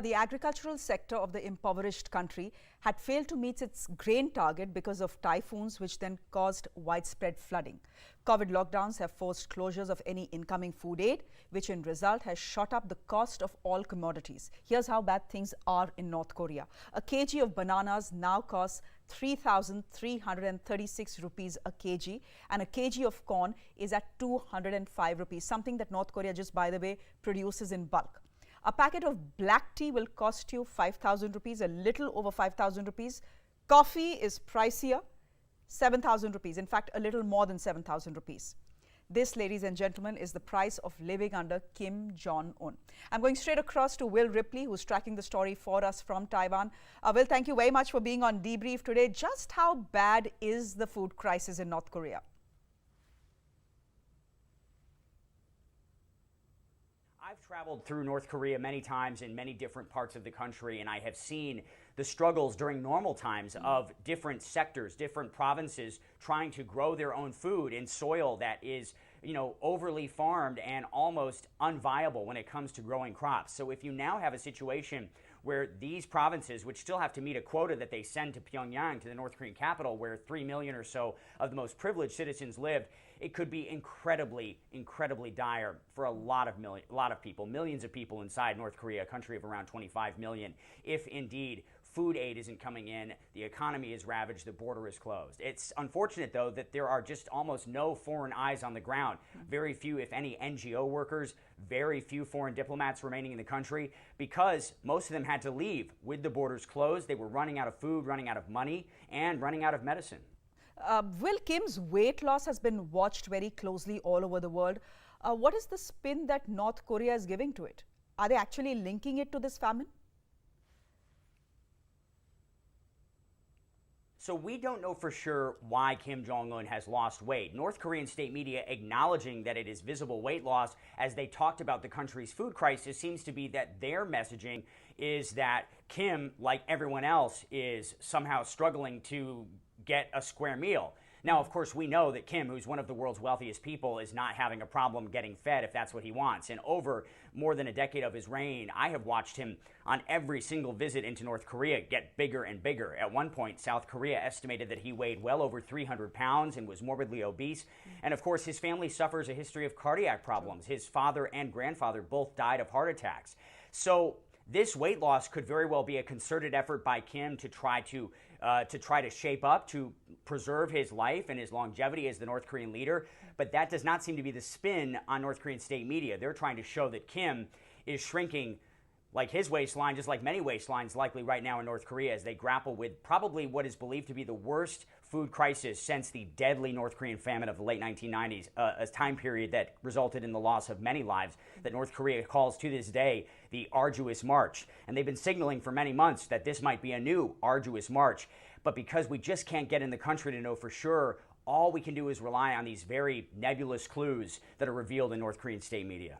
The agricultural sector of the impoverished country had failed to meet its grain target because of typhoons, which then caused widespread flooding. COVID lockdowns have forced closures of any incoming food aid, which in result has shot up the cost of all commodities. Here's how bad things are in North Korea. A kg of bananas now costs 3,336 rupees a kg, and a kg of corn is at 205 rupees, something that North Korea, just by the way, produces in bulk. A packet of black tea will cost you 5,000 rupees, a little over 5,000 rupees. Coffee is pricier, 7,000 rupees. In fact, a little more than 7,000 rupees. This, ladies and gentlemen, is the price of living under Kim Jong Un. I'm going straight across to Will Ripley, who's tracking the story for us from Taiwan. Will, thank you very much for being on Debrief today. Just how bad is the food crisis in North Korea? I've traveled through North Korea many times in many different parts of the country, and I have seen the struggles during normal times of different sectors, different provinces trying to grow their own food in soil that is, overly farmed and almost unviable when it comes to growing crops. So if you now have a situation where these provinces, which still have to meet a quota that they send to Pyongyang, to the North Korean capital, where 3 million or so of the most privileged citizens live, it could be incredibly, incredibly dire for a lot of people, millions of people inside North Korea, a country of around 25 million, if indeed food aid isn't coming in, the economy is ravaged, the border is closed. It's unfortunate, though, that there are just almost no foreign eyes on the ground. Very few, if any, NGO workers, very few foreign diplomats remaining in the country, because most of them had to leave with the borders closed. They were running out of food, running out of money, and running out of medicine. Will, Kim's weight loss has been watched very closely all over the world. What is the spin that North Korea is giving to it? Are they actually linking it to this famine? So we don't know for sure why Kim Jong Un has lost weight. North Korean state media acknowledging that it is visible weight loss as they talked about the country's food crisis seems to be that their messaging is that Kim, like everyone else, is somehow struggling to get a square meal. Now, of course, we know that Kim, who's one of the world's wealthiest people, is not having a problem getting fed if that's what he wants. And over more than a decade of his reign, I have watched him on every single visit into North Korea get bigger and bigger. At one point, South Korea estimated that he weighed well over 300 pounds and was morbidly obese. And of course, his family suffers a history of cardiac problems. His father and grandfather both died of heart attacks. So this weight loss could very well be a concerted effort by Kim to try to shape up, to preserve his life and his longevity as the North Korean leader. But that does not seem to be the spin on North Korean state media. They're trying to show that Kim is shrinking like his waistline, just like many waistlines likely right now in North Korea, as they grapple with probably what is believed to be the worst food crisis since the deadly North Korean famine of the late 1990s, a time period that resulted in the loss of many lives that North Korea calls to this day the arduous march. And they've been signaling for many months that this might be a new arduous march. But because we just can't get in the country to know for sure, all we can do is rely on these very nebulous clues that are revealed in North Korean state media.